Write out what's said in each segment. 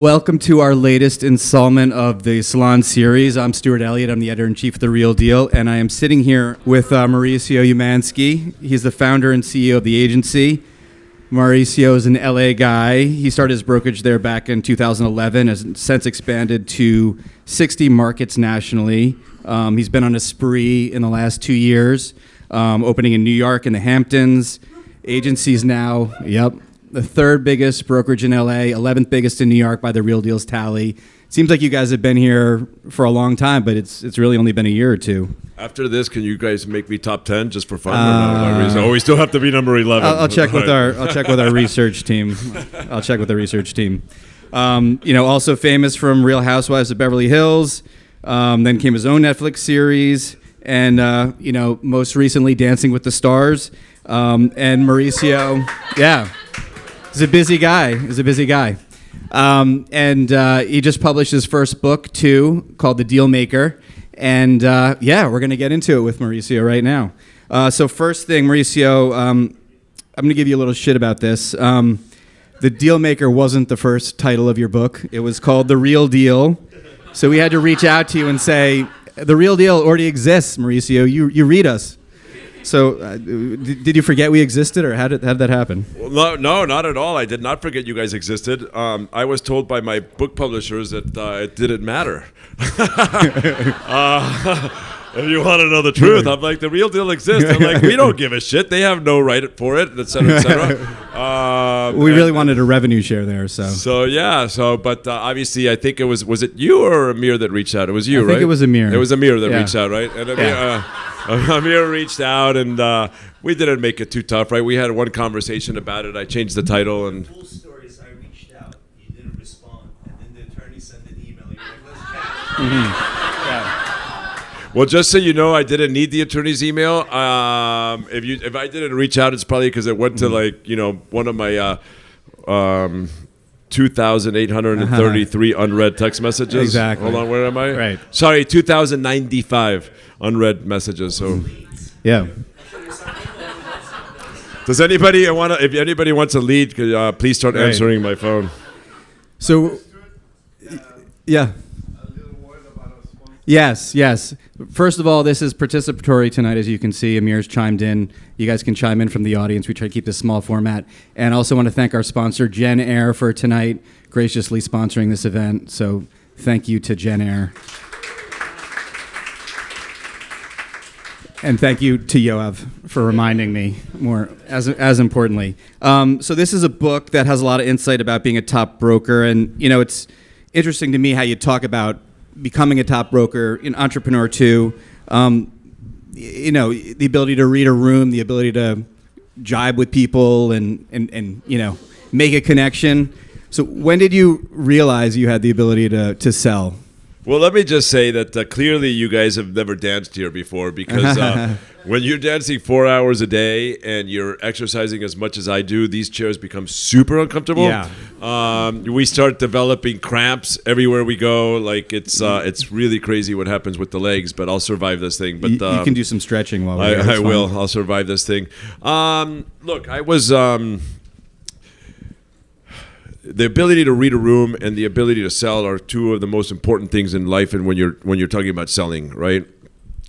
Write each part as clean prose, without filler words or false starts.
Welcome to our latest installment of the Salon Series. I'm Stuart Elliott. I'm the editor-in-chief of The Real Deal, and I am sitting here with Mauricio Umansky. He's the founder and CEO of the agency. Mauricio is an LA guy. He started his brokerage there back in 2011, has since expanded to 60 markets nationally. He's been on a spree in the last 2 years, opening in New York and the Hamptons. Agency's now, the third biggest brokerage in LA, 11th biggest in New York by the Real Deal's tally. Seems like you guys have been here for a long time, but it's really only been a year or two. After this, can you guys make me top 10 just for fun? Or no? We still have to be number 11. I'll check with our research team. Also famous from Real Housewives of Beverly Hills. Then came his own Netflix series, and most recently Dancing with the Stars. And Mauricio, he's a busy guy. He just published his first book, too, called The Dealmaker. And, we're going to get into it with Mauricio right now. So first thing, Mauricio, I'm going to give you a little shit about this. The Dealmaker wasn't the first title of your book. It was called The Real Deal. So we had to reach out to you and say, The Real Deal already exists, Mauricio. You read us. So, did you forget we existed, or how did that happen? Well, no, not at all. I did not forget you guys existed. I was told by my book publishers that it didn't matter. If you want to know the truth, I'm like, The Real Deal exists. I'm like, we don't give a shit. They have no right for it, et cetera, et cetera. We really wanted a revenue share there, but obviously, I think it was it you or Amir that reached out? It was you, right? I think it was Amir. It was Amir that reached out, right? And Amir reached out, and we didn't make it too tough, right? We had one conversation about it. I changed the title, and full story is I reached out, you didn't respond, and then the attorney sent an email. You're like, let's chat. Mm-hmm. Well, just so you know, I didn't need the attorney's email. If I didn't reach out, it's probably because it went to one of my 2,833 unread text messages. Exactly. Hold on, where am I? Right. Sorry, 2,095 unread messages. So. Yeah. Does anybody if anybody wants a lead, please start answering my phone. So, yeah. Yes. First of all, this is participatory tonight, as you can see. Amir's chimed in. You guys can chime in from the audience. We try to keep this small format. And I also want to thank our sponsor, Jennair, for tonight, graciously sponsoring this event. So thank you to Jennair. And thank you to Yoav for reminding me more, as importantly. So this is a book that has a lot of insight about being a top broker. And, it's interesting to me how you talk about becoming a top broker, an entrepreneur too, the ability to read a room, the ability to jibe with people and make a connection. So when did you realize you had the ability to sell? Well, let me just say that clearly you guys have never danced here before, because when you're dancing 4 hours a day and you're exercising as much as I do, these chairs become super uncomfortable. Yeah. We start developing cramps everywhere we go. Like it's really crazy what happens with the legs, but I'll survive this thing. But you can do some stretching while we're here. I will. I'll survive this thing. Look, I was. The ability to read a room and the ability to sell are two of the most important things in life, and when you're talking about selling, right?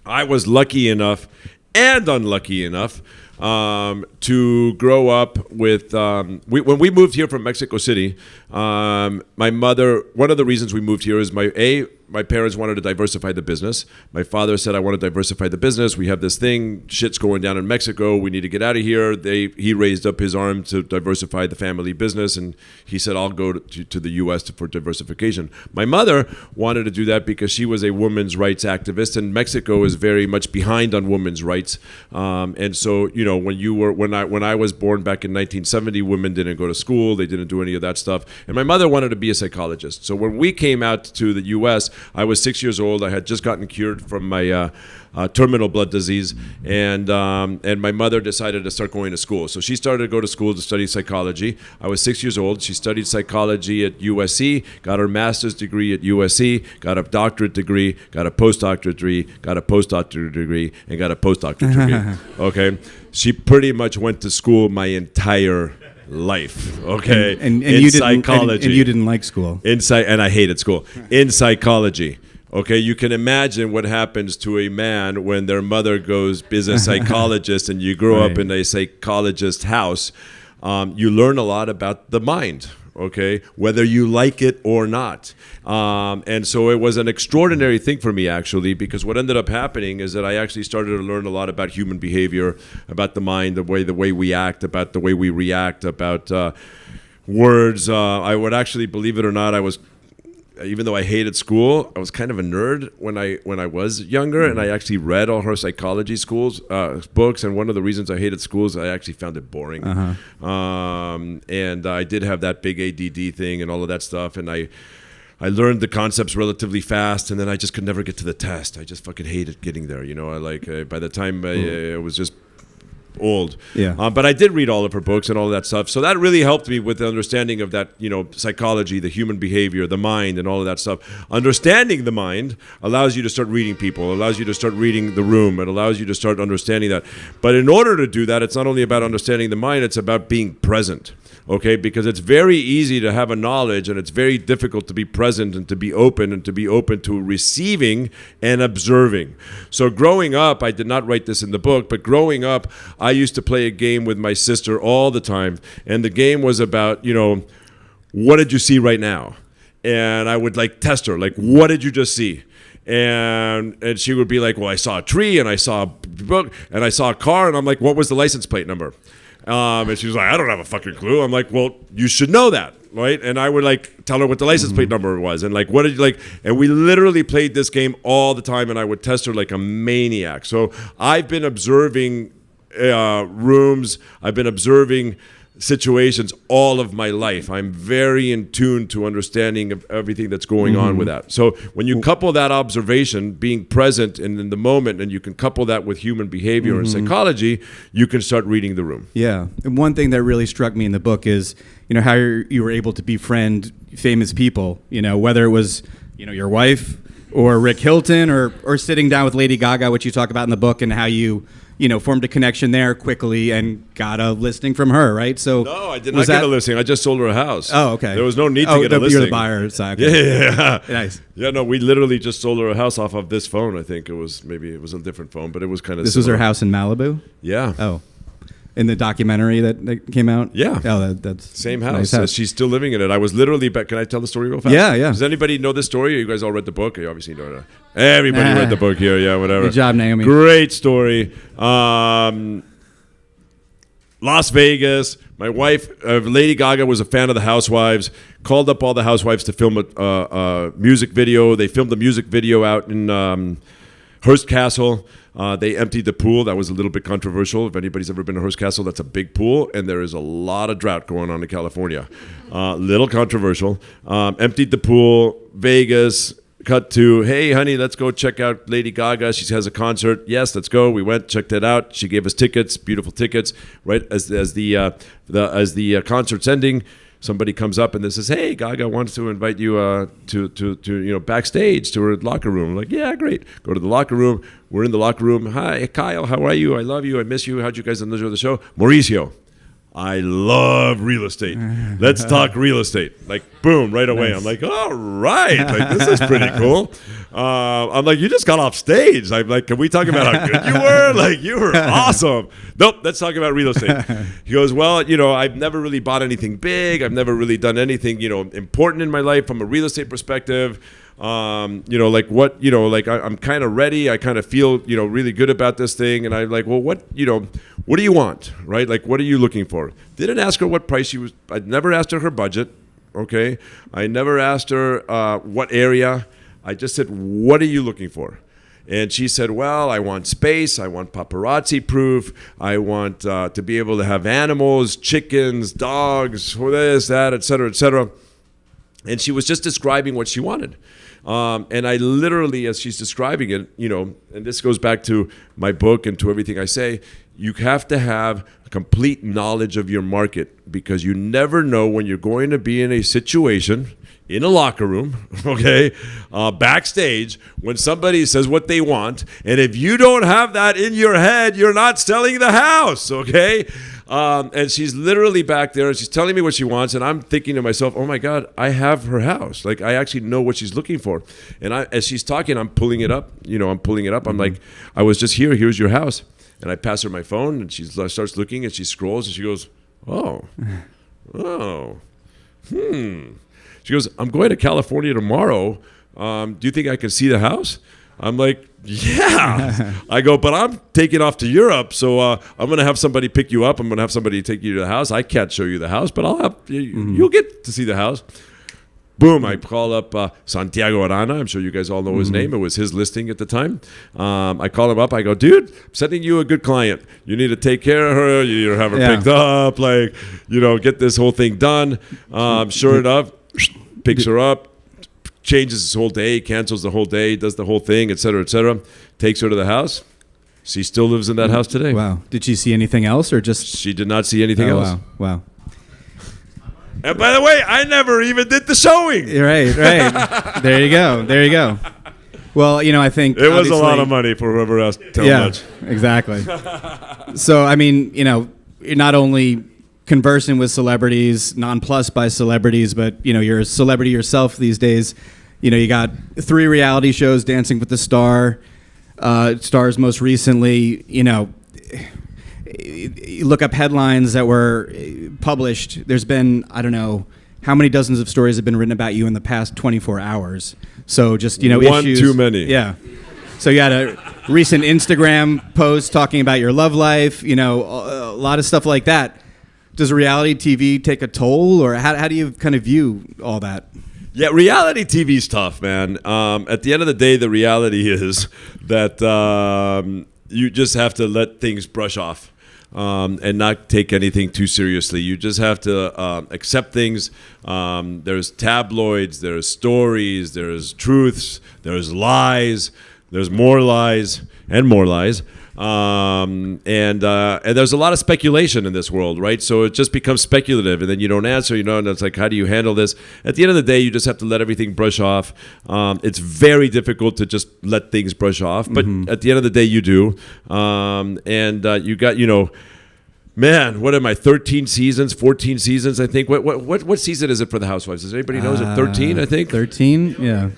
I was lucky enough and unlucky enough to grow up with. When we moved here from Mexico City, my mother. One of the reasons we moved here is my parents wanted to diversify the business. My father said, I want to diversify the business. We have this thing, shit's going down in Mexico. We need to get out of here. He raised up his arm to diversify the family business, and he said, I'll go to the U.S. for diversification. My mother wanted to do that because she was a women's rights activist, and Mexico is very much behind on women's rights. And so, when I was born back in 1970, women didn't go to school. They didn't do any of that stuff. And my mother wanted to be a psychologist. So when we came out to the U.S., I was 6 years old. I had just gotten cured from my terminal blood disease, and my mother decided to start going to school. So she started to go to school to study psychology. I was 6 years old. She studied psychology at USC, got her master's degree at USC, got a doctorate degree, got a postdoctorate degree, got a postdoctorate degree, and got a postdoctorate degree. Okay, she pretty much went to school my entire life. Okay, and in you psychology, didn't, and you didn't like school. And I hated school. In psychology. Okay, you can imagine what happens to a man when their mother is a psychologist and you grow up Right. in a psychologist's house. You learn a lot about the mind, okay, whether you like it or not. And so it was an extraordinary thing for me, actually, because what ended up happening is that I actually started to learn a lot about human behavior, about the mind, the way we act, about the way we react, about words. I would actually, believe it or not, even though I hated school, I was kind of a nerd when I was younger, and I actually read all her psychology books. And one of the reasons I hated school is I actually found it boring. And I did have that big ADD thing and all of that stuff, and I learned the concepts relatively fast, and then I just could never get to the test. I just fucking hated getting there. By the time I was just old. Yeah. But I did read all of her books and all of that stuff. So that really helped me with the understanding of that, psychology, the human behavior, the mind, and all of that stuff. Understanding the mind allows you to start reading people, allows you to start reading the room, it allows you to start understanding that. But in order to do that, it's not only about understanding the mind, it's about being present. Okay, because it's very easy to have a knowledge and it's very difficult to be present and to be open to receiving and observing. So growing up, I did not write this in the book, but growing up, I used to play a game with my sister all the time. And the game was about, what did you see right now? And I would test her, what did you just see? And she would be like, well, I saw a tree and I saw a book and I saw a car. And I'm like, what was the license plate number? And she was like, I don't have a fucking clue. I'm like, well, you should know that, right? And I would tell her what the license plate number was, and what did you and we literally played this game all the time, and I would test her like a maniac. So I've been observing rooms, I've been observing situations all of my life. I'm very in tune to understanding of everything that's going on with that. So when you couple that observation, being present and in the moment, and you can couple that with human behavior and psychology, you can start reading the room. Yeah. And one thing that really struck me in the book is, how you were able to befriend famous people, whether it was, your wife or Rick Hilton or sitting down with Lady Gaga, which you talk about in the book, and how you formed a connection there quickly and got a listing from her, right? So no, I did not get a listing. I just sold her a house. Oh, okay. There was no need to get a listing. You're the buyer side. Okay. Yeah. Nice. Yeah, no, we literally just sold her a house off of this phone. I think it was a different phone, but it was kind of This was her house in Malibu? Yeah. Oh. In the documentary that came out? Yeah. Oh, that's same house. Nice house. She's still living in it. I was literally back. Can I tell the story real fast? Yeah, yeah. Does anybody know this story? You guys all read the book? You obviously know it. Everybody read the book here. Yeah, whatever. Good job, Naomi. Great story. Las Vegas. My wife, Lady Gaga, was a fan of the Housewives. Called up all the housewives to film a music video. They filmed the music video out in Hearst Castle. They emptied the pool. That was a little bit controversial. If anybody's ever been to Hearst Castle, that's a big pool, and there is a lot of drought going on in California. Little controversial. Emptied the pool. Vegas. Cut to, hey, honey, let's go check out Lady Gaga. She has a concert. Yes, let's go. We went, checked it out. She gave us tickets, beautiful tickets. Right as the concert's ending, somebody comes up and they says, hey, Gaga wants to invite you to backstage to her locker room. I'm like, yeah, great. Go to the locker room. We're in the locker room. Hi, Kyle, how are you? I love you. I miss you. How'd you guys enjoy the show? Mauricio, I love real estate. Let's talk real estate. Boom, right away. Nice. I'm like, all right. This is pretty cool. I'm like, you just got off stage. I'm like, can we talk about how good you were? You were awesome. Nope, let's talk about real estate. He goes, well, I've never really bought anything big. I've never really done anything, important in my life from a real estate perspective. I'm kind of ready. I kind of feel, really good about this thing. And I'm like, well, what do you want? Right? What are you looking for? Didn't ask her what price she was. I'd never asked her budget. Okay. I never asked her what area. I just said, what are you looking for? And she said, well, I want space. I want paparazzi proof. I want to be able to have animals, chickens, dogs, this, that, et cetera, et cetera. And she was just describing what she wanted. And I literally, as she's describing it, and this goes back to my book and to everything I say, you have to have a complete knowledge of your market, because you never know when you're going to be in a situation in a locker room, okay, backstage, when somebody says what they want, and if you don't have that in your head, you're not selling the house, okay? And she's literally back there, and she's telling me what she wants, and I'm thinking to myself, oh my God, I have her house. Like, I actually know what she's looking for. And as she's talking, I'm pulling it up. I'm like, I was just here. Here's your house. And I pass her my phone, and she starts looking, and she scrolls, and she goes, She goes, I'm going to California tomorrow. Do you think I can see the house? I'm like, yeah. I go, but I'm taking off to Europe, so I'm going to have somebody pick you up. I'm going to have somebody take you to the house. I can't show you the house, but you'll get to see the house. Boom, I call up Santiago Arana. I'm sure you guys all know his name. It was his listing at the time. I call him up. I go, dude, I'm sending you a good client. You need to take care of her. You need to have her picked up. Like, get this whole thing done. Sure enough, picks her up, changes his whole day, cancels the whole day, does the whole thing, et cetera, takes her to the house. She still lives in that house today. Wow. Did she see anything else or just? She did not see anything else. Wow. And by the way, I never even did the showing. Right. There you go. Well, I think it was a lot of money for whoever asked how much. Exactly. So, I mean, you're not only conversing with celebrities, nonplussed by celebrities, but, you're a celebrity yourself these days. You got 3 reality shows, Dancing with the Stars most recently, you look up headlines that were published. There's been, I don't know, how many dozens of stories have been written about you in the past 24 hours. So just, one issues. too many. Yeah. So you had a recent Instagram post talking about your love life, a lot of stuff like that. Does reality TV take a toll, or how do you kind of view all that? Yeah, reality TV is tough, man. At the end of the day, the reality is that you just have to let things brush off. And not take anything too seriously. You just have to accept things. There's tabloids, there's stories, there's truths, there's lies, there's more lies and more lies. And there's a lot of speculation in this world, right? So it just becomes speculative, and then you don't answer, and it's like, how do you handle this? At the end of the day, you just have to let everything brush off. It's very difficult to just let things brush off, but at the end of the day, you do. You got, man, what am I, 13 seasons, 14 seasons, I think? What season is it for the Housewives? Does anybody know? Is it 13, I think? 13, yeah.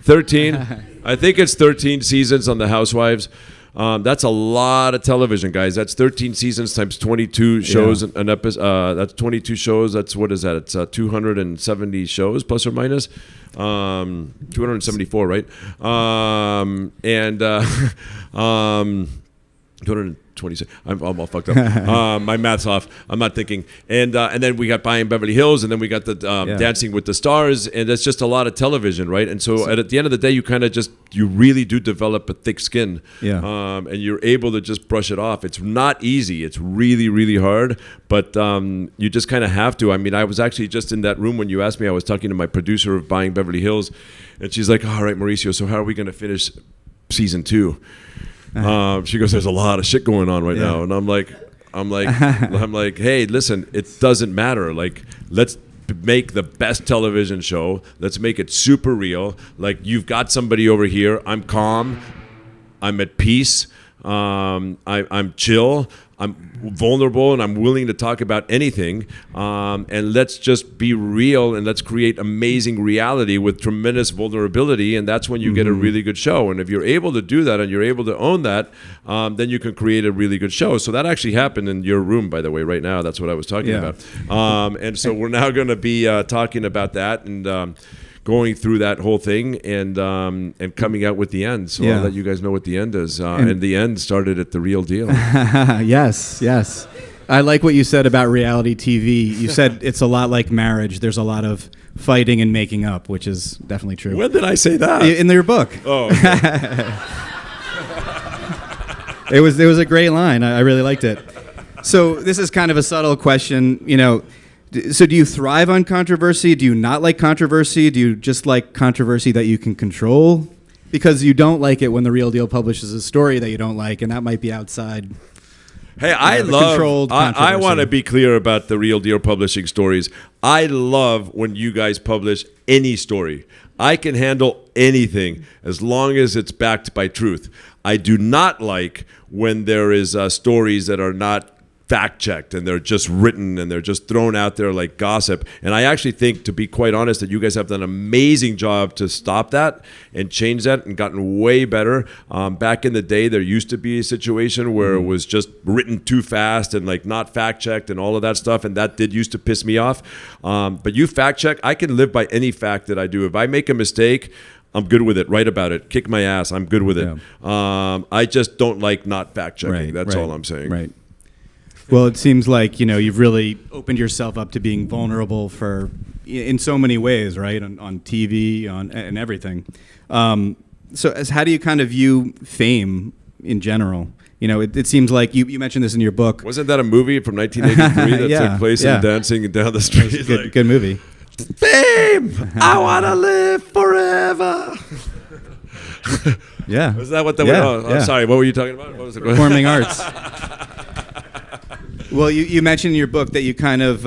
13. I think it's 13 seasons on the Housewives. That's a lot of television, guys. That's 13 seasons times 22 shows an episode. That's 22 shows. That's, what is that? It's 270 shows plus or minus. 274, right? 226. I'm all fucked up. My math's off. I'm not thinking. And then we got Buying Beverly Hills, and then we got the Dancing with the Stars, and that's just a lot of television, right? And so at the end of the day, you really do develop a thick skin, and you're able to just brush it off. It's not easy. It's really, really hard, but you just kind of have to. I mean, I was actually just in that room when you asked me. I was talking to my producer of Buying Beverly Hills, and she's like, all right, Mauricio, so how are we going to finish season 2? She goes, there's a lot of shit going on right now. And I'm like, hey, listen, it doesn't matter. Like, let's make the best television show. Let's make it super real. Like, you've got somebody over here. I'm calm. I'm at peace. I'm chill. I'm vulnerable, and I'm willing to talk about anything. And let's just be real, and let's create amazing reality with tremendous vulnerability. And that's when you get a really good show. And if you're able to do that and you're able to own that, then you can create a really good show. So that actually happened in your room, by the way, right now. That's what I was talking about. And so we're now going to be talking about that and going through that whole thing and coming out with the end. So I'll let you guys know what the end is. And the end started at The Real Deal. Yes. I like what you said about reality TV. You said it's a lot like marriage. There's a lot of fighting and making up, which is definitely true. When did I say that? In your book. Oh, okay. It was a great line. I really liked it. So this is kind of a subtle question, So do you thrive on controversy? Do you not like controversy? Do you just like controversy that you can control? Because you don't like it when The Real Deal publishes a story that you don't like, and that might be outside. Hey, I the love. controlled I want to controversy. be clear about the Real Deal publishing stories. I love when you guys publish any story. I can handle anything as long as it's backed by truth. I do not like when there is stories that are not fact-checked and they're just written and they're just thrown out there like gossip. And I actually think, to be quite honest, that you guys have done an amazing job to stop that and change that and gotten way better. Back in the day, there used to be a situation where it was just written too fast and like not fact-checked and all of that stuff, and that did used to piss me off. But you fact-check. I can live by any fact that I do. If I make a mistake, I'm good with it. Write about it. Kick my ass. I'm good with it. I just don't like not fact-checking. That's all I'm saying. Right. Well, it seems like, you've really opened yourself up to being vulnerable in so many ways, right? On TV, and everything. So how do you kind of view fame in general? It seems like you mentioned this in your book. Wasn't that a movie from 1983 that took place in dancing down the street? Good movie. Fame! I want to live forever. Yeah. Was that what that was? I'm sorry. What were you talking about? What was it? Performing arts. Well, you mentioned in your book that you kind of,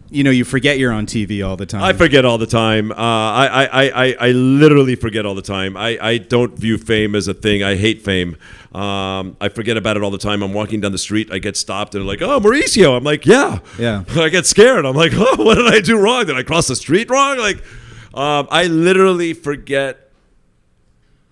you forget you're on TV all the time. I forget all the time. I literally forget all the time. I don't view fame as a thing. I hate fame. I forget about it all the time. I'm walking down the street. I get stopped and they're like, "Oh, Mauricio." I'm like, "Yeah." Yeah. I get scared. I'm like, "Oh, what did I do wrong? Did I cross the street wrong?" Like, I literally forget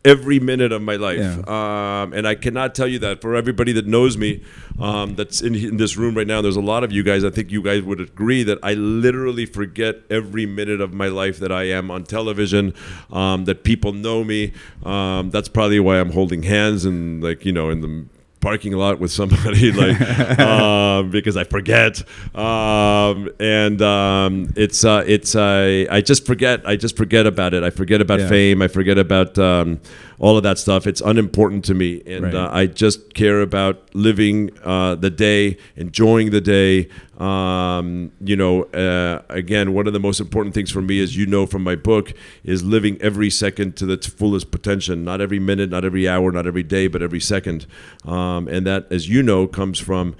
every minute of my life. And I cannot tell you that for everybody that knows me, that's in this room right now. There's a lot of you guys. I think you guys would agree that I literally forget every minute of my life that I am on television, that people know me. That's probably why I'm holding hands and in the parking lot with somebody because I forget, I just forget about it. I forget about fame. I forget about all of that stuff. It's unimportant to me, and I just care about living the day, enjoying the day. Again, one of the most important things for me, as you know from my book, is living every second to its fullest potential. Not every minute, not every hour, not every day, but every second. And that, as you know, comes from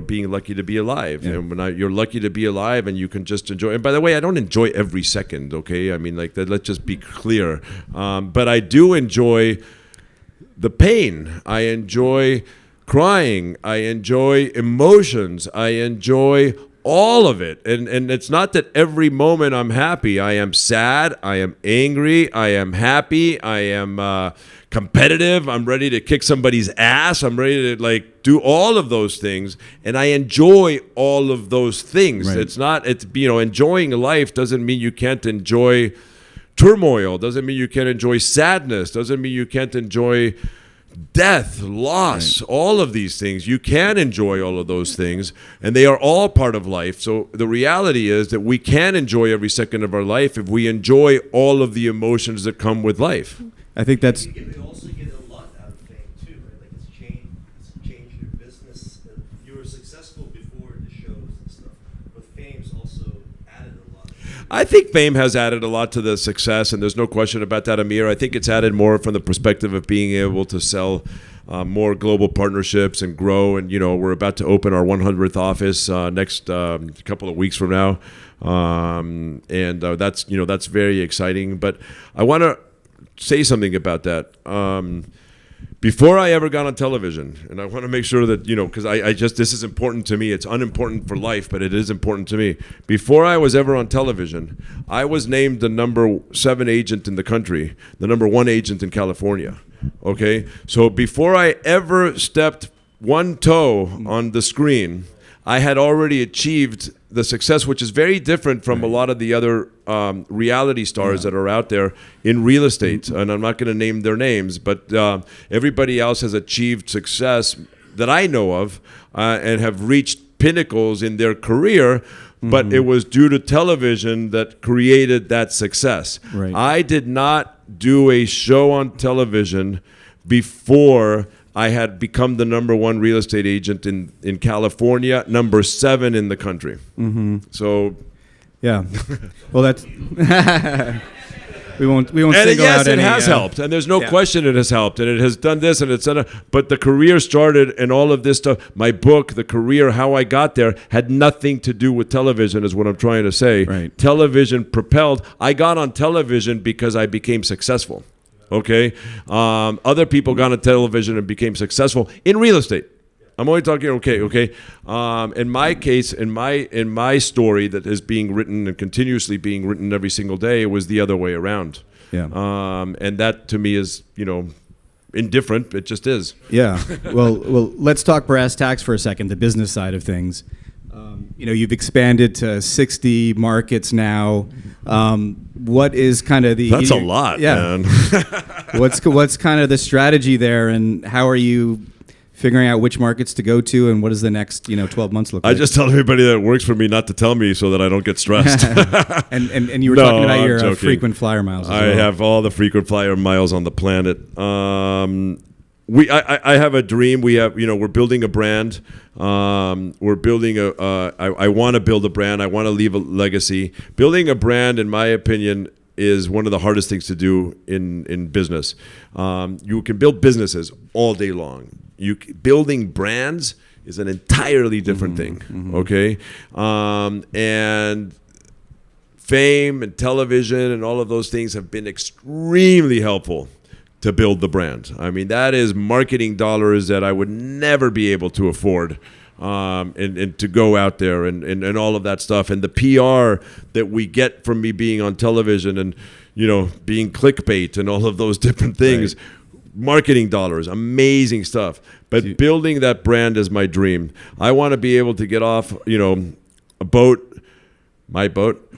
being lucky to be alive. Yeah. And when you're lucky to be alive, and you can just enjoy. And by the way, I don't enjoy every second. Okay, I mean, like that. Let's just be clear. But I do enjoy the pain. I enjoy crying. I enjoy emotions. I enjoy all of it. And it's not that every moment I'm happy. I am sad. I am angry. I am happy. I am competitive. I'm ready to kick somebody's ass. I'm ready to do all of those things. And I enjoy all of those things. Right. Enjoying life doesn't mean you can't enjoy turmoil. Doesn't mean you can't enjoy sadness. Doesn't mean you can't enjoy death, loss, all of these things. You can enjoy all of those things, and they are all part of life. So the reality is that we can enjoy every second of our life if we enjoy all of the emotions that come with life. I think that's... You also get a lot out of fame, too, right? Like, it's changed your business. You were successful before the shows and stuff, but fame's also added a lot. I think fame has added a lot to the success, and there's no question about that, Amir. I think it's added more from the perspective of being able to sell more global partnerships and grow. And, we're about to open our 100th office next couple of weeks from now. That's very exciting. But I want to say something about that. Before I ever got on television, and I want to make sure that, because this is important to me. It's unimportant for life, but it is important to me. Before I was ever on television, I was named the number 7 agent in the country, the number 1 agent in California. Okay? So before I ever stepped one toe on the screen, I had already achieved the success, which is very different from a lot of the other reality stars that are out there in real estate. And I'm not going to name their names, but everybody else has achieved success that I know of and have reached pinnacles in their career, but it was due to television that created that success. Right. I did not do a show on television before I had become the number 1 real estate agent in California, number 7 in the country. So, yeah. Well, that's We won't And single yes, out it any. has helped, and there's no Yeah. question it has helped, and it has done this, and it's done. But the career started, and all of this stuff. My book, the career, how I got there, had nothing to do with television, is what I'm trying to say. Right. Television propelled. I got on television because I became successful. Okay, other people got on television and became successful in real estate. I'm only talking okay. In my case, in my story that is being written and continuously being written every single day, it was the other way around. Yeah. And that to me is, indifferent. It just is. Yeah. Well, let's talk brass tacks for a second, the business side of things. You've expanded to 60 markets now. What is kind of the... That's a lot, man. What's kind of the strategy there, and how are you figuring out which markets to go to, and what does the next 12 months look like? I just tell everybody that works for me not to tell me so that I don't get stressed. and you were talking about your joking. frequent flyer miles as I well. have all the frequent flyer miles on the planet. I have a dream. We're building a brand. We're building I want to build a brand. I want to leave a legacy. Building a brand, in my opinion, is one of the hardest things to do in business. You can build businesses all day long. Building brands is an entirely different thing. Okay, and fame and television and all of those things have been extremely helpful to build the brand. I mean, that is marketing dollars that I would never be able to afford. And to go out there and all of that stuff, and the PR that we get from me being on television and being clickbait and all of those different things, right. Marketing dollars, amazing stuff. But building that brand is my dream. I want to be able to get off a boat, my boat.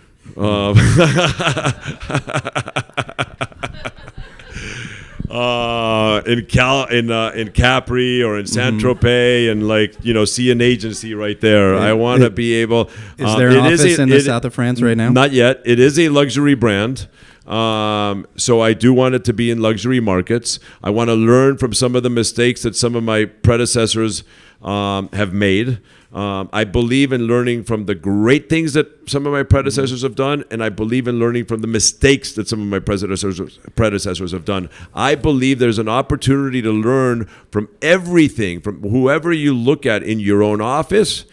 In Capri or in Saint Tropez, and see an agency right there. I want to be able. Is there an office in the south of France right now? Not yet. It is a luxury brand. So I do want it to be in luxury markets. I want to learn from some of the mistakes that some of my predecessors have made. I believe in learning from the great things that some of my predecessors have done, and I believe in learning from the mistakes that some of my predecessors have done. I believe there's an opportunity to learn from everything, from whoever you look at in your own office,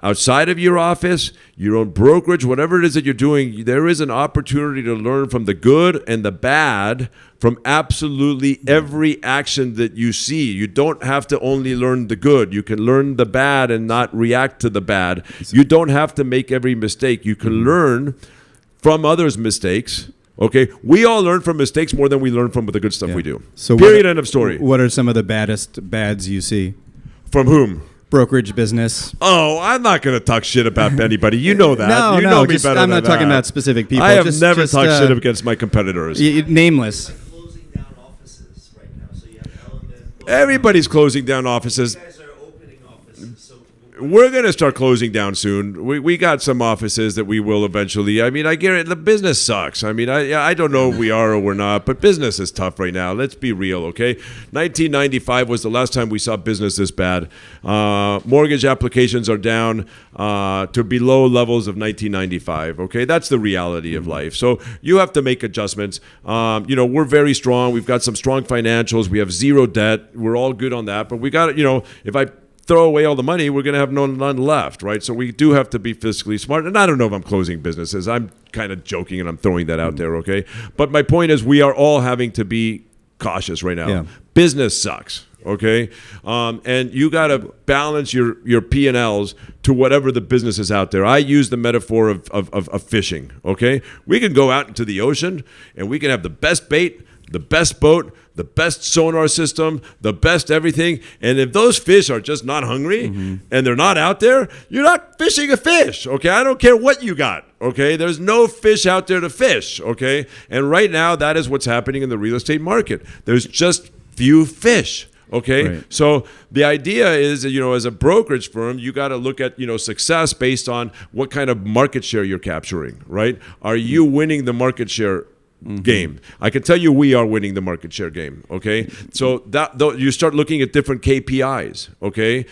outside of your office, your own brokerage, whatever it is that you're doing. There is an opportunity to learn from the good and the bad from absolutely every action that you see. You don't have to only learn the good. You can learn the bad and not react to the bad. You don't have to make every mistake. You can learn from others' mistakes. Okay, we all learn from mistakes more than we learn from the good stuff we do. So period, end of story. What are some of the bads you see? From whom? Brokerage business. Oh, I'm not going to talk shit about anybody. You know that. No, you know me just, better I'm than not talking that. about specific people. I have never talked shit against my competitors. Nameless. Closing down offices right now. So you have Element. Everybody's closing down offices. You guys are opening offices. So We're going to start closing down soon. We got some offices that we will eventually. I mean, I guarantee the business sucks. I mean, I don't know if we are or we're not, but business is tough right now. Let's be real, okay? 1995 was the last time we saw business this bad. Mortgage applications are down to below levels of 1995, okay? That's the reality of life. So you have to make adjustments. We're very strong. We've got some strong financials. We have zero debt. We're all good on that. But we got to, if I throw away all the money, we're going to have none left, right? So we do have to be fiscally smart. And I don't know if I'm closing businesses. I'm kind of joking and I'm throwing that out there, okay? But my point is we are all having to be cautious right now. Yeah. Business sucks, okay? And you got to balance your P&Ls to whatever the business is out there. I use the metaphor of fishing, okay? We can go out into the ocean and we can have the best bait, the best boat, the best sonar system, the best everything. And if those fish are just not hungry and they're not out there, you're not fishing a fish, okay? I don't care what you got, okay? There's no fish out there to fish, okay? And right now, that is what's happening in the real estate market. There's just few fish. Okay, right. So the idea is, as a brokerage firm, you got to look at, success based on what kind of market share you're capturing, right? Are you winning the market share game. I can tell you we are winning the market share game, okay? So you start looking at different KPIs, okay?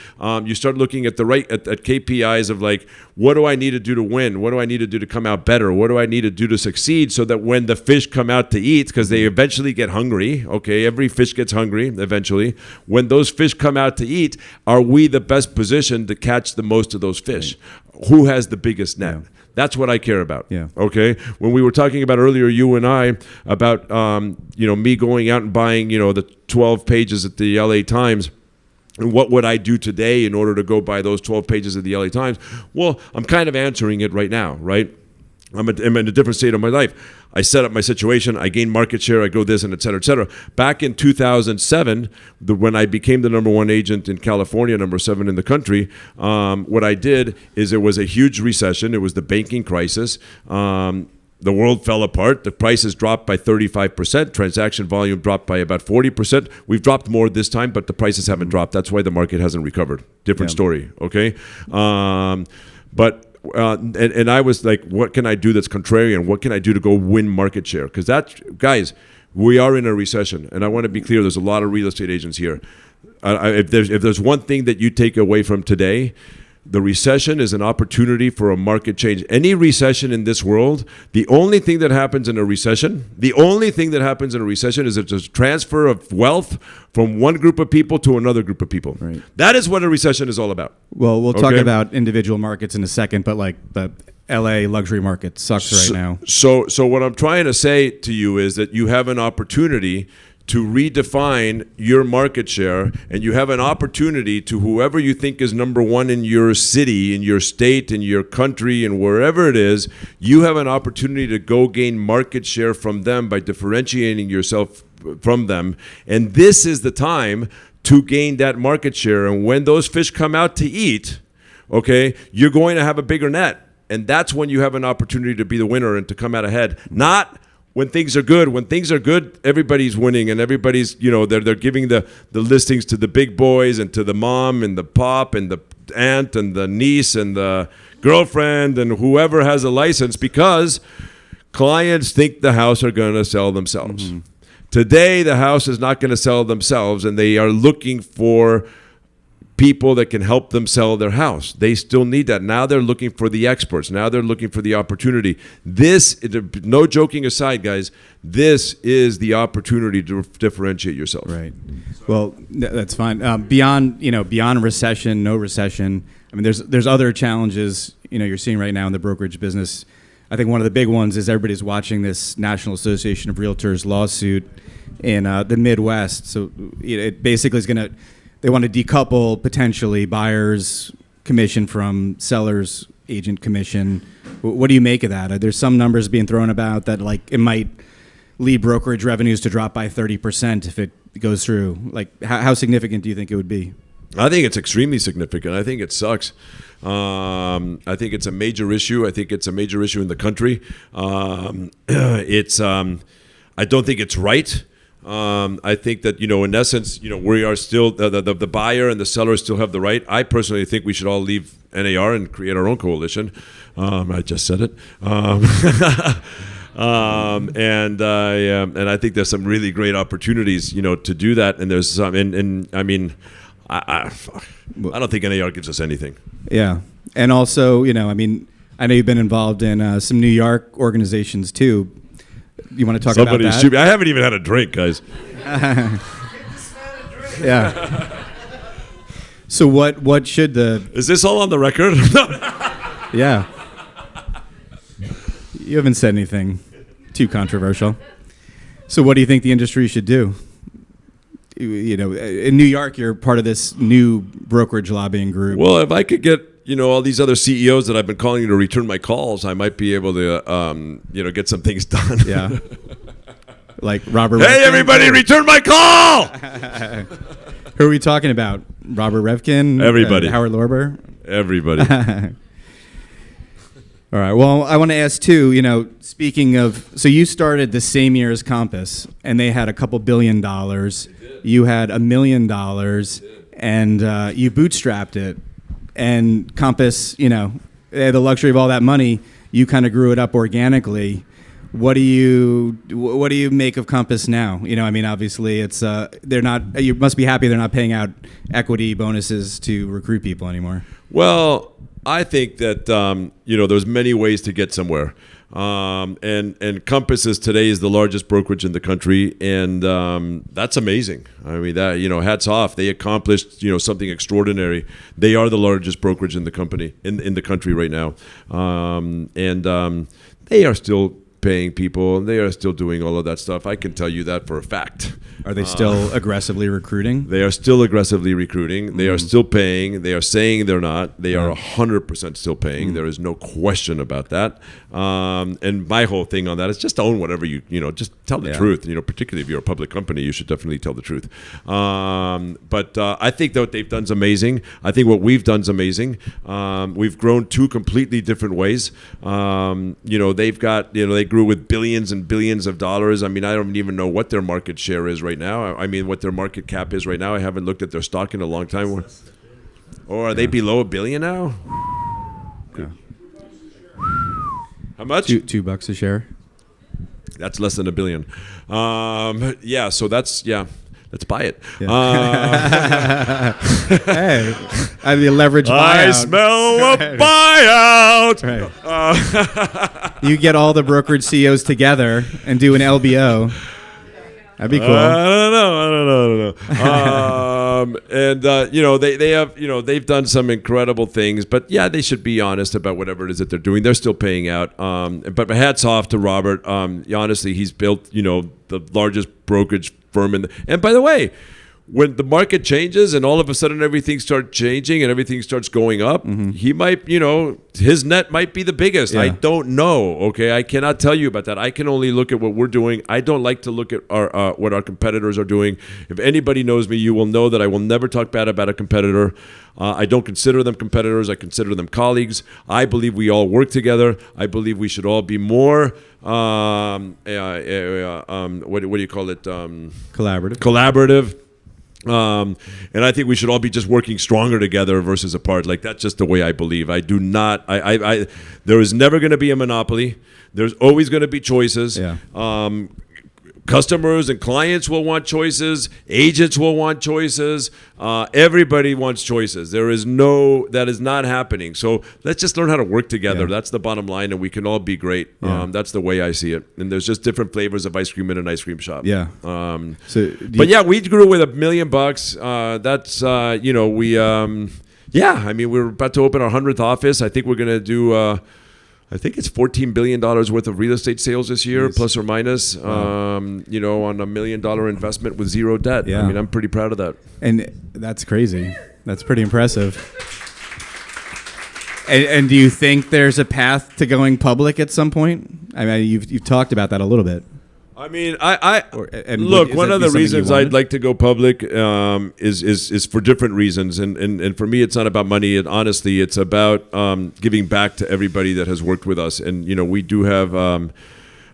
You start looking at at KPIs of like, what do I need to do to win? What do I need to do to come out better? What do I need to do to succeed so that when the fish come out to eat, because they eventually get hungry, okay? Every fish gets hungry eventually. When those fish come out to eat, are we the best positioned to catch the most of those fish? Right. Who has the biggest net? Yeah. That's what I care about. Yeah. Okay. When we were talking about earlier, you and I, about me going out and buying the 12 pages at the LA Times, and what would I do today in order to go buy those 12 pages of the LA Times? Well, I'm kind of answering it right now, right? I'm in a different state of my life. I set up my situation. I gain market share. I go this and et cetera, et cetera. Back in 2007, when I became the number one agent in California, number 7 in the country, what I did is there was a huge recession. It was the banking crisis. The world fell apart. The prices dropped by 35%. Transaction volume dropped by about 40%. We've dropped more this time, but the prices haven't dropped. That's why the market hasn't recovered. Different story, okay? And I was like, what can I do that's contrarian? What can I do to go win market share? Because guys, we are in a recession. And I want to be clear, there's a lot of real estate agents here. If there's one thing that you take away from today, the recession is an opportunity for a market change. Any recession in this world, the only thing that happens in a recession is it's a transfer of wealth from one group of people to another group of people. Right. That is what a recession is all about. Well, we'll talk about individual markets in a second, but like the LA luxury market sucks right now. So what I'm trying to say to you is that you have an opportunity to redefine your market share, and you have an opportunity to whoever you think is number one in your city, in your state, in your country, and wherever it is, you have an opportunity to go gain market share from them by differentiating yourself from them. And this is the time to gain that market share. And when those fish come out to eat, okay, you're going to have a bigger net. And that's when you have an opportunity to be the winner and to come out ahead. Not when things are good. When things are good, everybody's winning, and everybody's, they're giving the listings to the big boys and to the mom and the pop and the aunt and the niece and the girlfriend and whoever has a license, because clients think the house are going to sell themselves. Mm-hmm. Today, the house is not going to sell themselves, and they are looking for people that can help them sell their house. They still need that. Now they're looking for the experts. Now they're looking for the opportunity. No joking aside, guys, this is the opportunity to differentiate yourself. Right. Well, that's fine. Beyond recession, no recession, I mean, there's other challenges, you're seeing right now in the brokerage business. I think one of the big ones is everybody's watching this National Association of Realtors lawsuit in the Midwest. So it basically is going to, they want to decouple potentially buyers' commission from sellers' agent commission. What do you make of that? There's some numbers being thrown about that, like, it might lead brokerage revenues to drop by 30% if it goes through. Like, how significant do you think it would be? I think it's extremely significant. I think it sucks. I think it's a major issue. I think it's a major issue in the country. I don't think it's right. I think that, in essence, we are still, the buyer and the seller still have the right. I personally think we should all leave NAR and create our own coalition. I just said it. And I think there's some really great opportunities, to do that. And there's some, I don't think NAR gives us anything. Yeah. And also, I know you've been involved in some New York organizations too. You want to talk about that? I haven't even had a drink, guys. Yeah. So what should Is this all on the record? Yeah. You haven't said anything too controversial. So what do you think the industry should do? In New York, you're part of this new brokerage lobbying group. Well, if I could get all these other CEOs that I've been calling to return my calls, I might be able to get some things done. Yeah. Like Robert. Hey, everybody, return my call. Who are we talking about? Robert Revkin? Everybody. Howard Lorber? Everybody. All right. Well, I want to ask too, speaking of, so you started the same year as Compass, and they had a couple $1 billion. You had $1 million, and you bootstrapped it. And Compass, they had the luxury of all that money. You kind of grew it up organically. What do you make of Compass now? I mean, obviously, it's they're not. You must be happy they're not paying out equity bonuses to recruit people anymore. Well, I think that there's many ways to get somewhere, and Compass today is the largest brokerage in the country, and that's amazing. I mean, that hats off. They accomplished something extraordinary. They are the largest brokerage in the company in the country right now, and they are still paying people, and they are still doing all of that stuff. I can tell you that for a fact. Are they still aggressively recruiting? They are still aggressively recruiting. They are still paying. They are saying they're not. They are 100% still paying. There is no question about that. And my whole thing on that is just own whatever just tell the truth. Particularly if you're a public company, you should definitely tell the truth. But I think that what they've done is amazing. I think what we've done is amazing. We've grown two completely different ways. They've got, they grew with billions and billions of dollars. I mean, I don't even know what their market share is right now. I mean, what their market cap is right now. I haven't looked at their stock in a long time. Or are they below $1 billion now? Yeah. How much? $2 a share. That's less than $1 billion. So that's let's buy it. Yeah. Hey, I mean, leverage buyout. I smell a buyout. Right. You get all the brokerage CEOs together and do an LBO. That'd be cool. I don't know. And they have they've done some incredible things, but they should be honest about whatever it is that they're doing. They're still paying out. But hats off to Robert. Honestly, he's built the largest brokerage firm and by the way, when the market changes and all of a sudden everything starts changing and everything starts going up, he might, his net might be the biggest. Yeah. I don't know. Okay, I cannot tell you about that. I can only look at what we're doing. I don't like to look at our what our competitors are doing. If anybody knows me, you will know that I will never talk bad about a competitor. I don't consider them competitors. I consider them colleagues. I believe we all work together. I believe we should all be more what do you call it? Collaborative. And I think we should all be just working stronger together versus apart. Like, that's just the way I believe. I do not. There is never going to be a monopoly. There's always going to be choices. Yeah. Customers and clients will want choices. Agents will want choices. Everybody wants choices. That is not happening. So let's just learn how to work together. Yeah. That's the bottom line, and we can all be great. Yeah. That's the way I see it. And there's just different flavors of ice cream in an ice cream shop. Yeah. We grew with $1 million. That's I mean, we're about to open our 100th office. I think we're going to do. I think it's $14 billion worth of real estate sales this year, Nice. plus or minus. Wow. On $1 million investment with zero debt. Yeah. I mean, I'm pretty proud of that. And that's crazy. That's pretty impressive. And do you think there's a path to going public at some point? I mean, you've talked about that a little bit. I mean, Is one that of the something you reasons wanted? I'd like to go public is for different reasons, and for me, it's not about money. And honestly, it's about giving back to everybody that has worked with us. And we do have.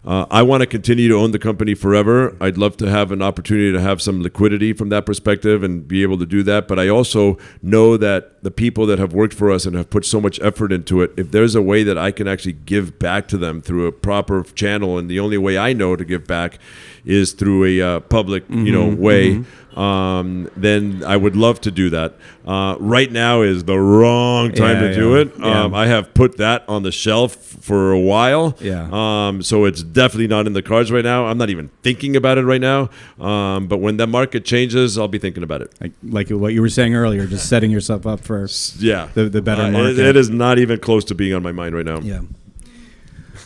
I want to continue to own the company forever. I'd love to have an opportunity to have some liquidity from that perspective and be able to do that. But I also know that the people that have worked for us and have put so much effort into it, if there's a way that I can actually give back to them through a proper channel, and the only way I know to give back is through a public, way, then I would love to do that. Right now is the wrong time to do it. I have put that on the shelf for a while. Yeah. So it's definitely not in the cards right now. I'm not even thinking about it right now. But when the market changes, I'll be thinking about it. Like what you were saying earlier, just setting yourself up for the better market. It is not even close to being on my mind right now. Yeah.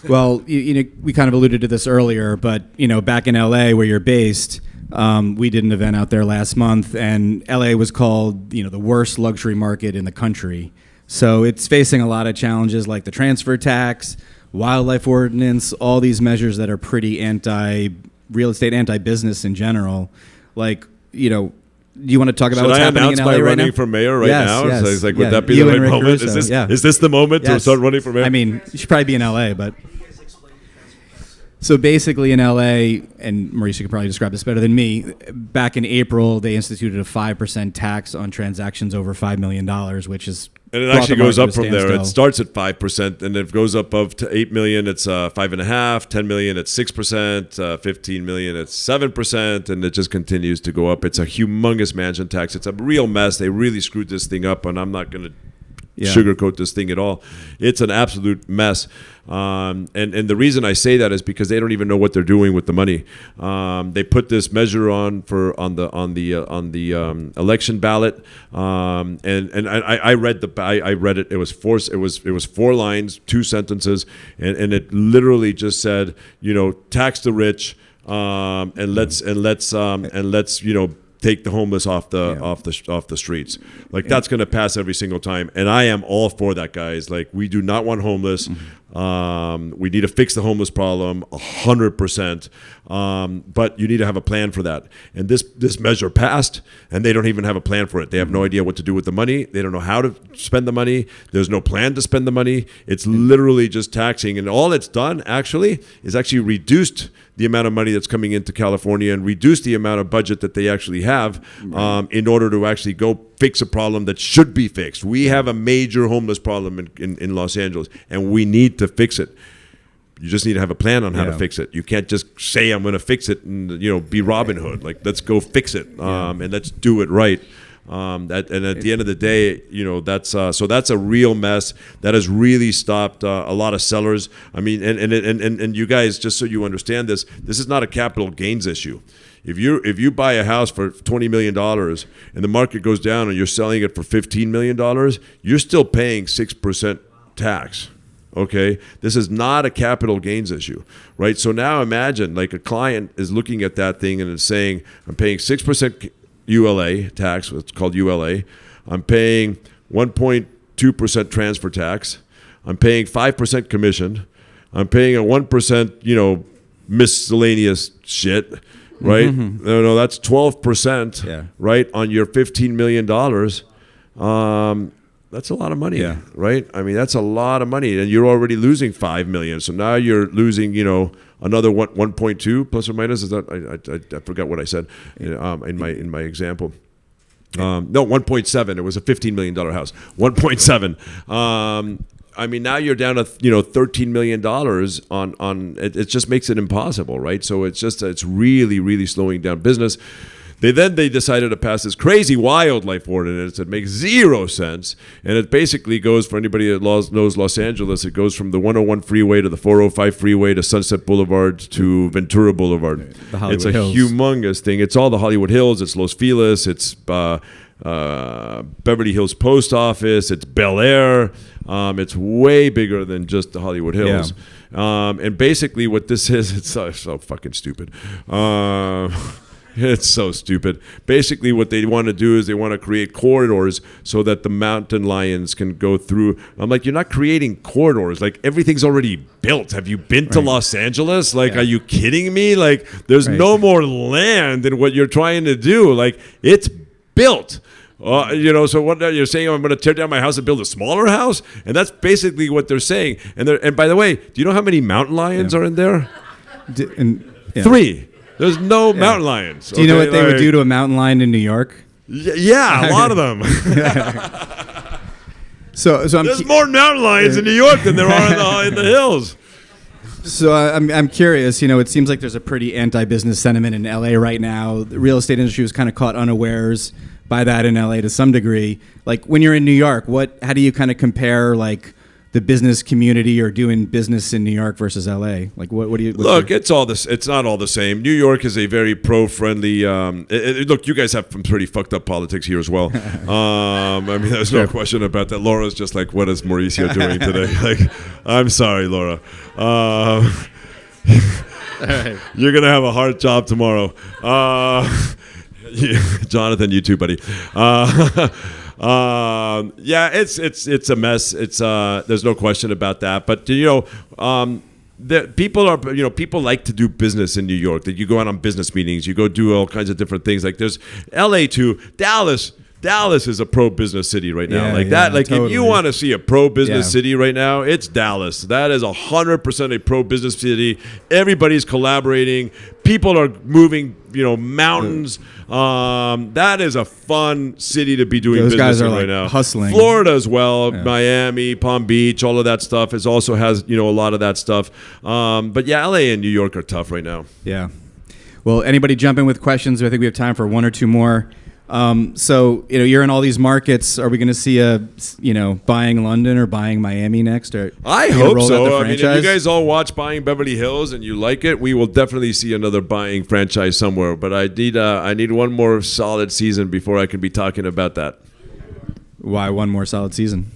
Well, we kind of alluded to this earlier, but back in LA where you're based, we did an event out there last month, and LA was called the worst luxury market in the country. So it's facing a lot of challenges like the transfer tax, wildlife ordinance, all these measures that are pretty anti-real estate, anti-business in general. Like, do you want to talk about what's happening in LA right now? Should I announce my running for mayor right now? Yes. So it's like, would that be the right moment? Is this the moment to start running for mayor? I mean, you should probably be in LA, but So basically in LA, and Mauricio could probably describe this better than me, back in April, they instituted a 5% tax on transactions over $5 million, which is... And it actually goes up from there. It starts at 5%, and it goes up to 8 million. It's 5.5. 10 million. It's 6%. 15 million. It's 7%, and it just continues to go up. It's a humongous mansion tax. It's a real mess. They really screwed this thing up, and I'm not going to sugarcoat this thing at all. It's an absolute mess. And the reason I say that is because they don't even know what they're doing with the money. They put this measure on the election ballot, and I read it. It was four lines, 2 sentences, and it literally just said, tax the rich, and let's take the homeless off the streets. Like, that's going to pass every single time, and I am all for that, guys. Like, we do not want homeless. We need to fix the homeless problem 100%. But you need to have a plan for that. And this measure passed, and they don't even have a plan for it. They have no idea what to do with the money. They don't know how to spend the money. There's no plan to spend the money. It's literally just taxing, and all it's done actually is reduced the amount of money that's coming into California and reduce the amount of budget that they actually have in order to actually go fix a problem that should be fixed. We have a major homeless problem in Los Angeles, and we need to fix it. You just need to have a plan on how to fix it. You can't just say, I'm going to fix it and be Robin Hood. Like, let's go fix it, and let's do it right. And at the end of the day, that's a real mess that has really stopped a lot of sellers. I mean, and you guys, just so you understand this is not a capital gains issue. If you buy a house for $20 million and the market goes down and you're selling it for $15 million, you're still paying 6% tax. Okay, this is not a capital gains issue, right? So now imagine, like, a client is looking at that thing and is saying, I'm paying 6% ULA tax, what's called ULA. I'm paying 1.2% transfer tax. I'm paying 5% commission. I'm paying a 1%, miscellaneous shit, right? Mm-hmm. No, that's 12%, right, on your $15 million. That's a lot of money, right? I mean, that's a lot of money, and you're already losing $5 million. So now you're losing, another 1.2 plus or minus. Is that I forgot what I said in my example. No, 1.7. It was a $15 million house. 1.7. I mean, now you're down to $13 million on it just makes it impossible, right? So it's really, really slowing down business. They decided to pass this crazy wildlife ordinance that makes zero sense, and it basically goes, for anybody that knows Los Angeles, it goes from the 101 freeway to the 405 freeway to Sunset Boulevard to Ventura Boulevard. It's a humongous thing. It's all the Hollywood Hills. It's Los Feliz. It's Beverly Hills Post Office. It's Bel Air. It's way bigger than just the Hollywood Hills. And basically what this is, it's so fucking stupid. It's so stupid. Basically, what they want to do is they want to create corridors so that the mountain lions can go through. I'm like, you're not creating corridors. Like, everything's already built. Have you been to Los Angeles? Like, are you kidding me? Like, there's no more land in what you're trying to do. Like, it's built. So what you're saying, I'm going to tear down my house and build a smaller house? And that's basically what they're saying. And by the way, do you know how many mountain lions are in there? 3. There's no mountain lions. Do you know what they would do to a mountain lion in New York? Yeah, a lot of them. So there's more mountain lions in New York than there are in the hills. So I'm curious. It seems like there's a pretty anti-business sentiment in LA right now. The real estate industry was kind of caught unawares by that in LA to some degree. Like, when you're in New York, how do you kind of compare, like, the business community or doing business in New York versus LA? Like, what do you look? It's all this. It's not all the same. New York is a very pro-friendly. Look, you guys have some pretty fucked up politics here as well. I mean, there's no question about that. Laura's just like, what is Mauricio doing today? Like, I'm sorry, Laura. You're gonna have a hard job tomorrow. Jonathan, you too, buddy. It's a mess. It's there's no question about that. But people like to do business in New York. That you go out on business meetings, you go do all kinds of different things. Like, there's LA too, Dallas. Dallas is a pro-business city right now. Yeah, Like totally. if you want to see a pro-business Yeah. city right now, it's Dallas. That is 100% a pro-business city. Everybody's collaborating. People are moving, mountains. That is a fun city to be doing Those business guys are in like right now. hustling. Florida as well, Yeah. Miami, Palm Beach, all of that stuff also has, a lot of that stuff. But yeah, LA and New York are tough right now. Yeah. Well, anybody jump in with questions? I think we have time for one or two more. So, you're in all these markets. Are we going to see buying London or buying Miami next? Or I you gonna hope roll out so. the I mean, if you franchise? guys all watch Buying Beverly Hills and you like it, we will definitely see another buying franchise somewhere. But I need one more solid season before I can be talking about that. Why one more solid season?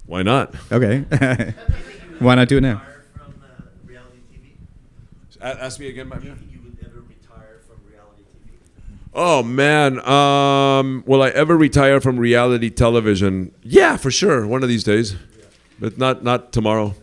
Why not? Okay. Why not do it now? From reality TV? Ask me again, my Do you man. think you would ever retire from reality TV? Oh man, will I ever retire from reality television? Yeah, for sure, one of these days, but not tomorrow.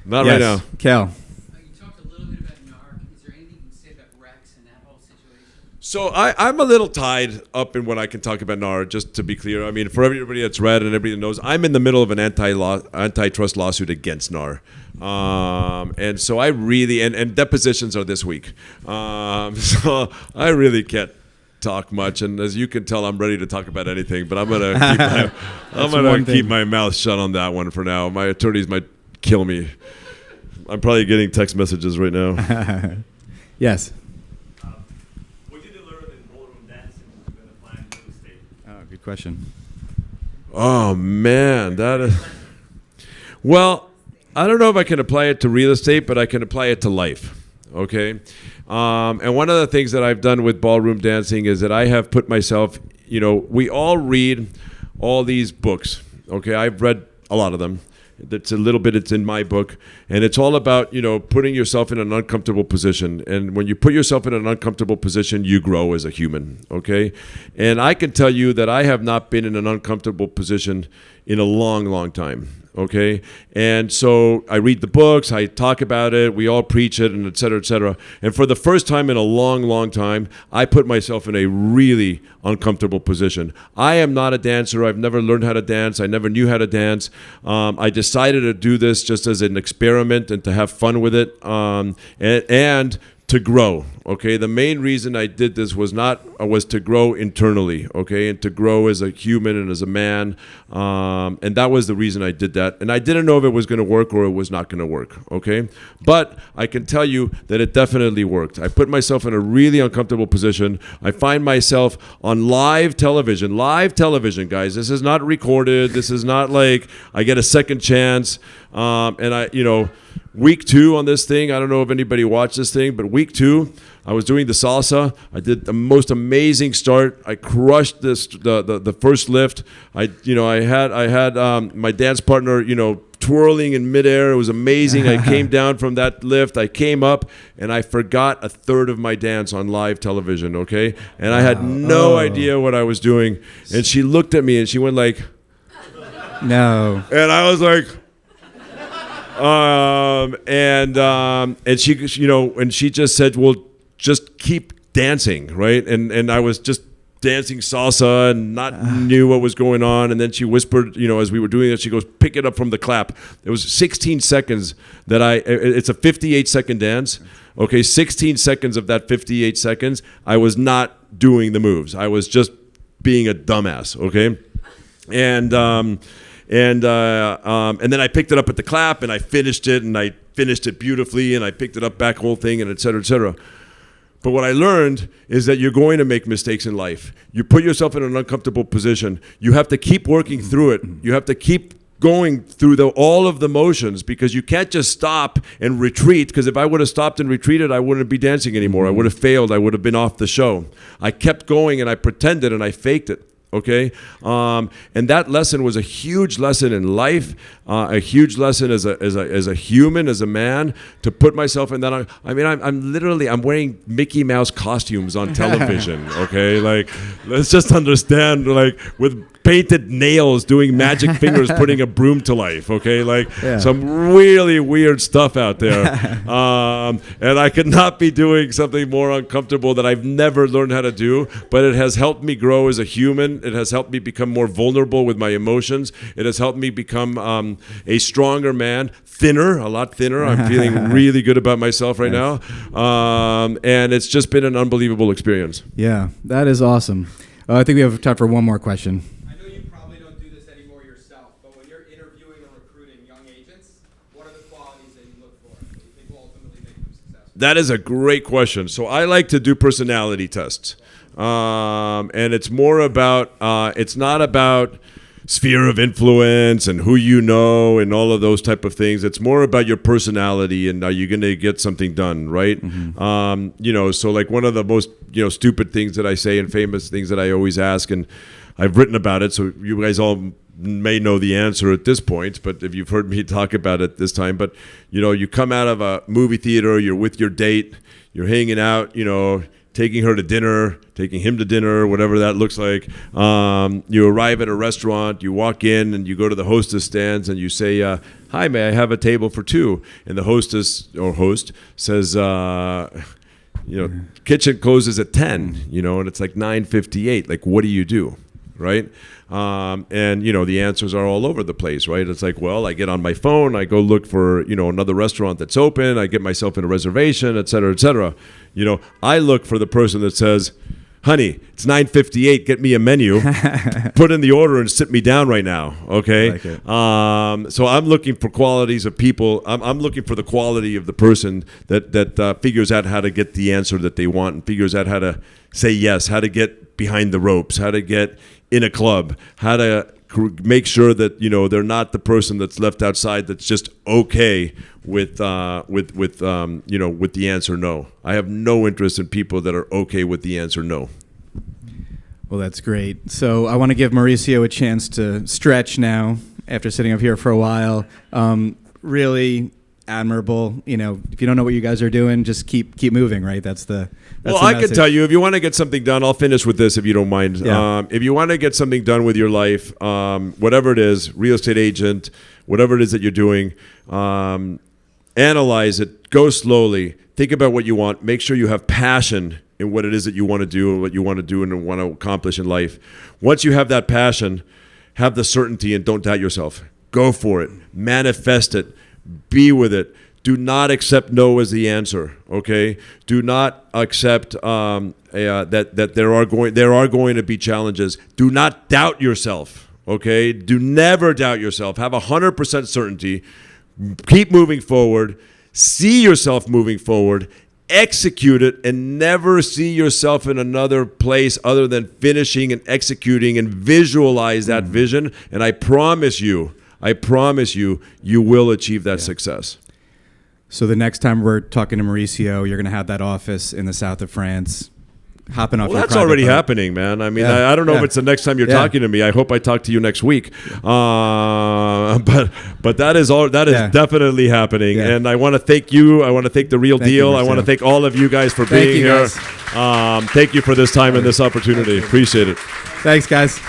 Not right now. Cal. You talked a little bit about NARC. Is there anything you can say about Rex and that whole situation? So I'm a little tied up in what I can talk about NAR, just to be clear. I mean, for everybody that's read and everybody that knows, I'm in the middle of an antitrust lawsuit against NAR. And so I really, and depositions are this week. So I really can't talk much. And as you can tell, I'm ready to talk about anything, but I'm going to keep my mouth shut on that one for now. My attorneys might kill me. I'm probably getting text messages right now. Yes. What did you learn in ballroom dancing when applying to the state? Oh, good question. Oh man, that is. Well, I don't know if I can apply it to real estate, but I can apply it to life. Okay, and one of the things that I've done with ballroom dancing is that I have put myself. We all read all these books. Okay, I've read a lot of them. It's in my book, and it's all about putting yourself in an uncomfortable position. And when you put yourself in an uncomfortable position, you grow as a human. Okay, and I can tell you that I have not been in an uncomfortable position in a long, long time. Okay, and so I read the books, I talk about it, we all preach it, and et cetera, et cetera. And for the first time in a long, long time, I put myself in a really uncomfortable position. I am not a dancer. I've never learned how to dance. I never knew how to dance. I decided to do this just as an experiment and to have fun with it, and to grow. Okay, the main reason I did this was to grow internally. Okay, and to grow as a human and as a man, and that was the reason I did that. And I didn't know if it was going to work or it was not going to work. Okay, but I can tell you that it definitely worked. I put myself in a really uncomfortable position. I find myself on live television. Live television, guys. This is not recorded. This is not like I get a second chance. And week 2 on this thing, I don't know if anybody watched this thing, but week 2, I was doing the salsa. I did the most amazing start. I crushed the first lift. I had my dance partner, twirling in midair. It was amazing. I came down from that lift. I came up and I forgot a third of my dance on live television. Okay, and I had no idea what I was doing. And she looked at me and she went like, No. and I was like. And she just said, well, just keep dancing, right? And I was just dancing salsa and not knew what was going on. And then she whispered, as we were doing it, she goes, pick it up from the clap. It was 16 seconds it's a 58-second dance. Okay, 16 seconds of that 58 seconds, I was not doing the moves. I was just being a dumbass, okay? And then I picked it up at the clap and I finished it beautifully and I picked it up back whole thing and et cetera, et cetera. But what I learned is that you're going to make mistakes in life. You put yourself in an uncomfortable position. You have to keep working through it. You have to keep going through all of the motions because you can't just stop and retreat, because if I would have stopped and retreated, I wouldn't be dancing anymore. I would have failed. I would have been off the show. I kept going and I pretended and I faked it. Okay, and that lesson was a huge lesson in life, a huge lesson as a human, as a man, to put myself in that. I mean, I'm wearing Mickey Mouse costumes on television. Okay, like let's just understand, like with painted nails, doing magic fingers, putting a broom to life. Okay, like Yeah. some really weird stuff out there, and I could not be doing something more uncomfortable that I've never learned how to do. But it has helped me grow as a human. It has helped me become more vulnerable with my emotions. It has helped me become a stronger man, thinner, a lot thinner. I'm feeling really good about myself right now, and it's just been an unbelievable experience. Yeah, that is awesome. I think we have time for one more question. I know you probably don't do this anymore yourself, but when you're interviewing or recruiting young agents, what are the qualities that you look for that you think will ultimately make them successful? That is a great question. So I like to do personality tests, and it's more about it's not about sphere of influence and who you know and all of those type of things. It's more about your personality and are you going to get something done, right? So like one of the most stupid things that I say and famous things that I always ask, and I've written about it, so you guys all may know the answer at this point, but if you've heard me talk about it this time, but you come out of a movie theater, you're with your date, you're hanging out, taking her to dinner, taking him to dinner, whatever that looks like. You arrive at a restaurant, you walk in and you go to the hostess stands and you say, hi, may I have a table for two? And the hostess or host says, kitchen closes at 10, and it's like 9:58. Like, what do you do? Right? And the answers are all over the place, right? It's like, well, I get on my phone, I go look for, another restaurant that's open, I get myself in a reservation, et cetera, et cetera. I look for the person that says, honey, it's 9:58, get me a menu, put in the order and sit me down right now, okay? Like it. So I'm looking for qualities of people. I'm looking for the quality of the person that figures out how to get the answer that they want and figures out how to say yes, how to get behind the ropes, how to get in a club, how to make sure that they're not the person that's left outside that's just okay with the answer no. I have no interest in people that are okay with the answer no. Well, that's great. So I want to give Mauricio a chance to stretch now after sitting up here for a while. Really admirable. If you don't know what you guys are doing, just keep moving, right? That's the I can message. tell you, if you want to get something done, I'll finish with this if you don't mind. Yeah. If you want to get something done with your life, whatever it is, real estate agent, whatever it is that you're doing, analyze it, go slowly, think about what you want, make sure you have passion in what it is that you want to do and what you want to do and want to accomplish in life. Once you have that passion, have the certainty and don't doubt yourself. Go for it. Manifest it. Be with it. Do not accept no as the answer. Okay. Do not accept that there are going to be challenges. Do not doubt yourself. Okay. Do never doubt yourself. Have 100% certainty. Keep moving forward. See yourself moving forward. Execute it, and never see yourself in another place other than finishing and executing and visualize that vision. And I promise you, you will achieve that success. So the next time we're talking to Mauricio, you're going to have that office in the south of France, hopping off. Well, your that's private already boat. happening, man. I mean, Yeah. I don't know Yeah. if it's the next time you're Yeah. talking to me. I hope I talk to you next week. But that is Yeah. definitely happening. Yeah. And I want to thank you. I want to thank The Real Thank you, Deal. I want to Mauricio. thank all of you guys for Thank being you, here. guys. Thank you for this time and this opportunity. Appreciate it. Thanks, guys.